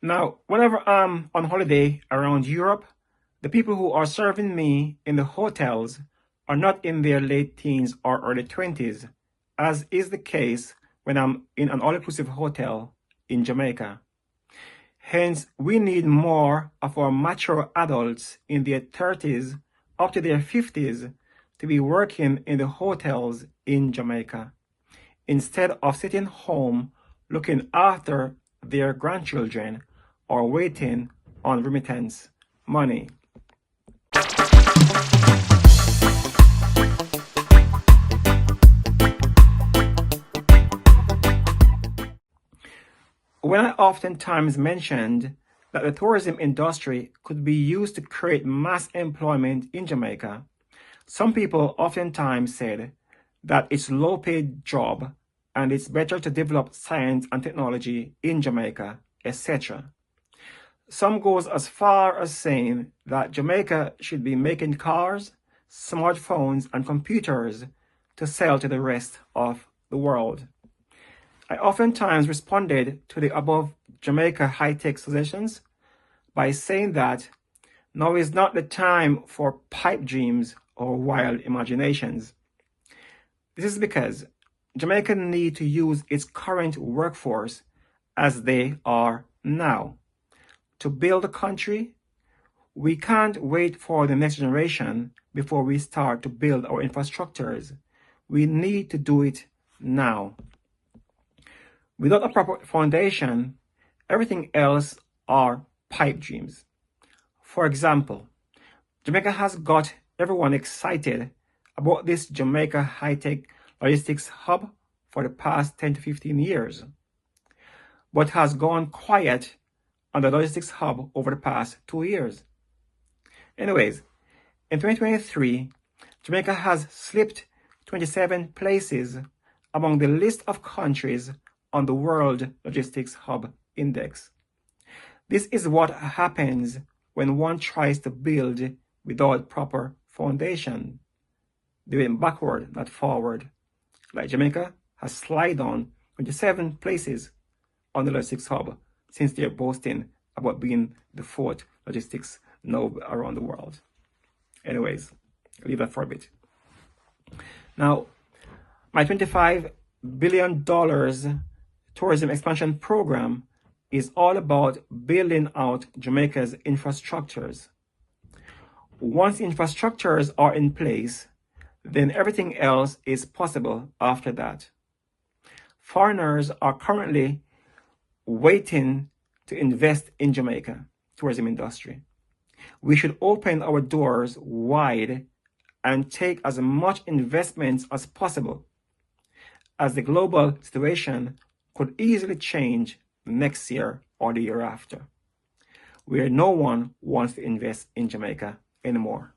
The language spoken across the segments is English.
Now, whenever I'm on holiday around Europe, the people who are serving me in the hotels are not in their late teens or early 20s, as is the case when I'm in an all-inclusive hotel in Jamaica. Hence, we need more of our mature adults in their 30s up to their 50s to be working in the hotels in Jamaica, instead of sitting home looking after their grandchildren or waiting on remittance money. When I oftentimes mentioned that the tourism industry could be used to create mass employment in Jamaica, some people oftentimes said that it's a low-paid job and it's better to develop science and technology in Jamaica, etc. Some goes as far as saying that Jamaica should be making cars, smartphones, and computers to sell to the rest of the world. I oftentimes responded to the above Jamaica Hi Tech suggestions by saying that now is not the time for pipe dreams or wild imaginations. This is because Jamaica needs to use its current workforce as they are now. To build a country, we can't wait for the next generation before we start to build our infrastructures. We need to do it now. Without a proper foundation, everything else are pipe dreams. For example, Jamaica has got everyone excited about this Jamaica Hi Tech logistics hub for the past 10 to 15 years, but has gone quiet on the logistics hub over the past 2 years. Anyways, in 2023, Jamaica has slipped 27 places among the list of countries on the World Logistics Hub Index. This is what happens when one tries to build without proper foundation. They went backward, not forward. Like Jamaica has slid on 27 places on the logistics hub since they're boasting about being the 4th logistics node around the world. Anyways, leave that for a bit. Now, my $25 billion tourism expansion program is all about building out Jamaica's infrastructures. Once infrastructures are in place, then everything else is possible after that. Foreigners are currently waiting to invest in Jamaica tourism industry. We should open our doors wide and take as much investments as possible, as the global situation could easily change next year or the year after, where no one wants to invest in Jamaica anymore.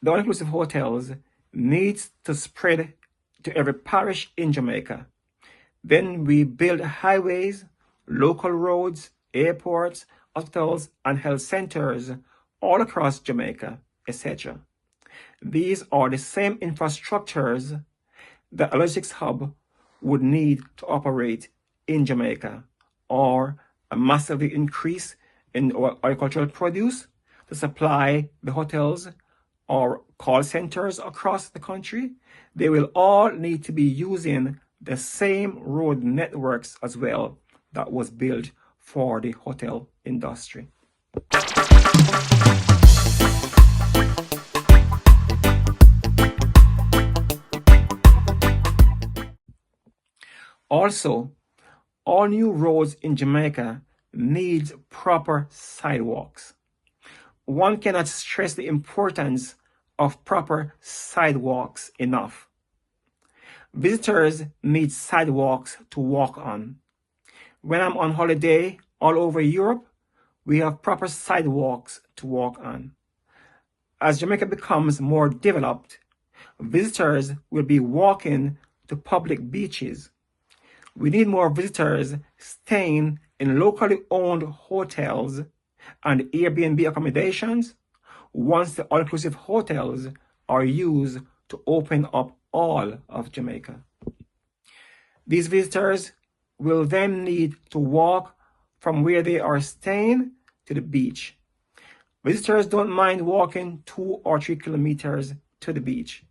The all-inclusive hotels needs to spread to every parish in Jamaica. Then we build highways, local roads, airports, hospitals, and health centers all across Jamaica, etc. These are the same infrastructures that a logistics hub would need to operate in Jamaica, or a massively increase in our agricultural produce to supply the hotels or call centers across the country. They will all need to be using the same road networks as well that was built for the hotel industry. Also, all new roads in Jamaica need proper sidewalks. One cannot stress the importance of proper sidewalks enough. Visitors need sidewalks to walk on. When I'm on holiday all over Europe, we have proper sidewalks to walk on. As Jamaica becomes more developed, visitors will be walking to public beaches. We need more visitors staying in locally owned hotels and Airbnb accommodations once the all-inclusive hotels are used to open up all of Jamaica. These visitors will then need to walk from where they are staying to the beach. Visitors don't mind walking 2 or 3 kilometers to the beach.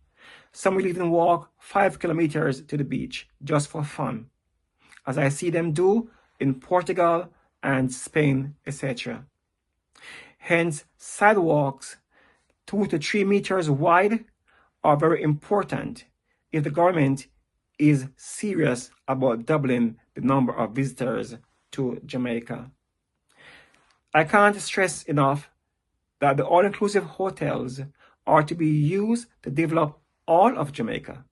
Some will even walk 5 kilometers to the beach just for fun, as I see them do in Portugal and Spain, etc. Hence, sidewalks 2 to 3 meters wide are very important if the government is serious about doubling the number of visitors to Jamaica. I can't stress enough that the all-inclusive hotels are to be used to develop all of Jamaica.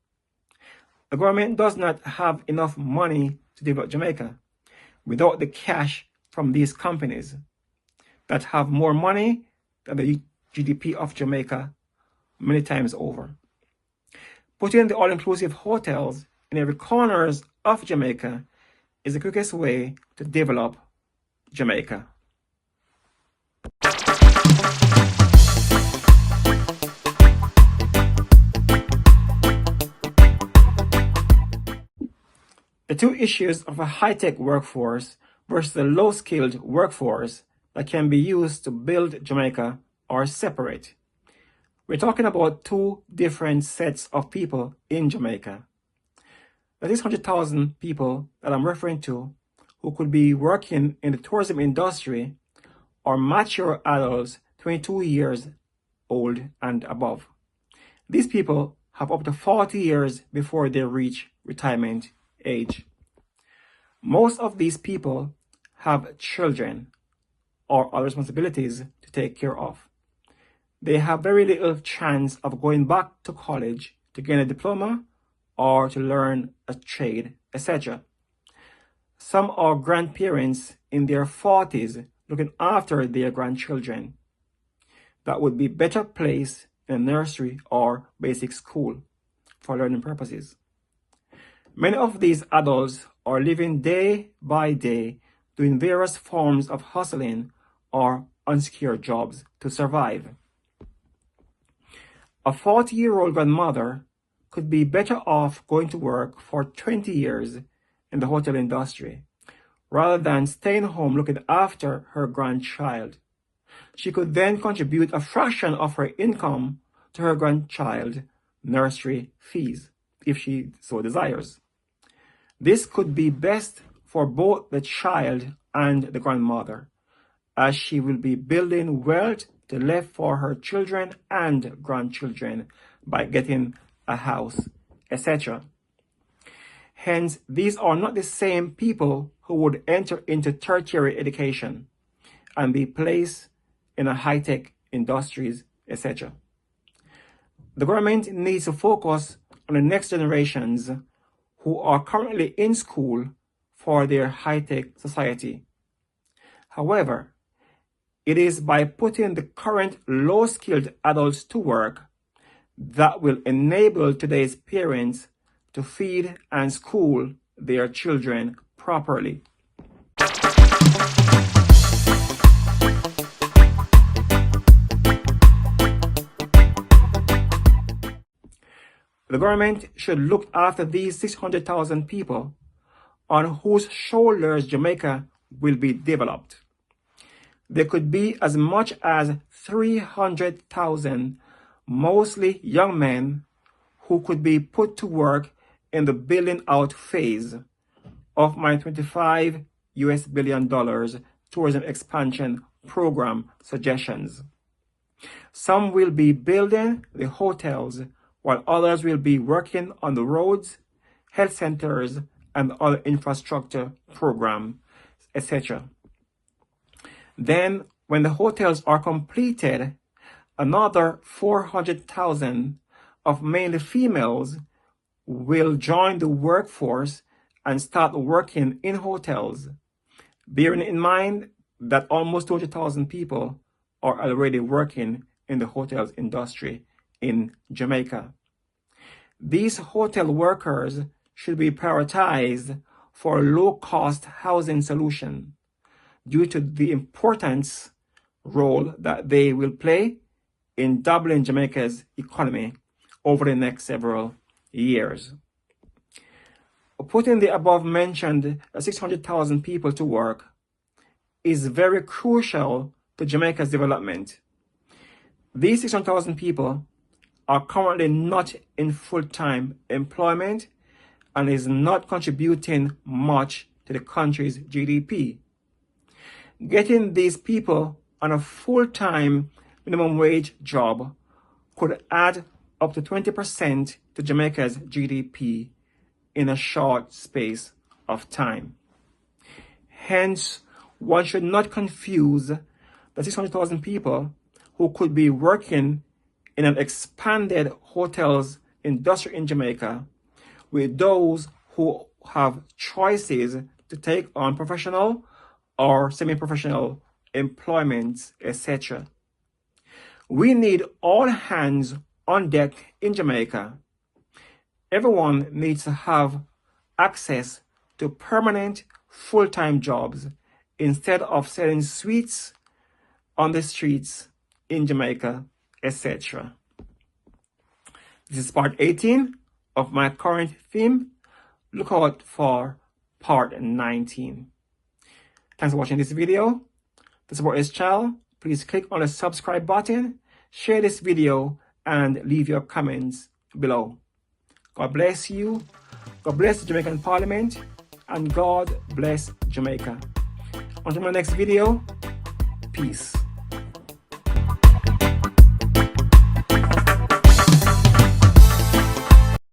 The government does not have enough money to develop Jamaica without the cash from these companies that have more money than the GDP of Jamaica many times over. Putting the all-inclusive hotels in every corners of Jamaica is the quickest way to develop Jamaica. The two issues of a high-tech workforce versus a low-skilled workforce that can be used to build Jamaica are separate. We're talking about two different sets of people in Jamaica. That is 100,000 people that I'm referring to who could be working in the tourism industry are mature adults 22 years old and above. These people have up to 40 years before they reach retirement age. Most of these people have children or other responsibilities to take care of. They have very little chance of going back to college to gain a diploma or to learn a trade, etc. Some are grandparents in their 40s looking after their grandchildren that would be better placed in a nursery or basic school for learning purposes. Many of these adults are living day by day doing various forms of hustling or unsecured jobs to survive. A 40-year-old grandmother could be better off going to work for 20 years in the hotel industry rather than staying home looking after her grandchild. She could then contribute a fraction of her income to her grandchild nursery fees if she so desires. This could be best for both the child and the grandmother, as she will be building wealth to leave for her children and grandchildren by getting a house, etc. Hence, these are not the same people who would enter into tertiary education and be placed in a high-tech industries, etc. The government needs to focus on the next generations who are currently in school for their high-tech society. However, it is by putting the current low-skilled adults to work that will enable today's parents to feed and school their children properly. The government should look after these 600,000 people on whose shoulders Jamaica will be developed. There could be as much as 300,000, mostly young men, who could be put to work in the building out phase of my $25 billion tourism expansion program suggestions. Some will be building the hotels, while others will be working on the roads, health centers, and other infrastructure programs, etc. Then, when the hotels are completed, another 400,000 of mainly females will join the workforce and start working in hotels, bearing in mind that almost 200,000 people are already working in the hotels industry in Jamaica. These hotel workers should be prioritized for a low-cost housing solution due to the importance role that they will play in doubling Jamaica's economy over the next several years. Putting the above-mentioned 600,000 people to work is very crucial to Jamaica's development. These 600,000 people are currently not in full-time employment and is not contributing much to the country's GDP. Getting these people on a full-time minimum wage job could add up to 20% to Jamaica's GDP in a short space of time. Hence, one should not confuse the 600,000 people who could be working in an expanded hotels industry in Jamaica with those who have choices to take on professional or semi-professional employments, etc. We need all hands on deck in Jamaica. Everyone needs to have access to permanent full-time jobs instead of selling sweets on the streets in Jamaica, etc. This is part 18 of my current theme. Look out for part 19. Thanks for watching this video. To support this channel, please click on the subscribe button, share this video, and leave your comments below. God bless you. God bless the Jamaican Parliament, and God bless Jamaica. Until my next video, peace.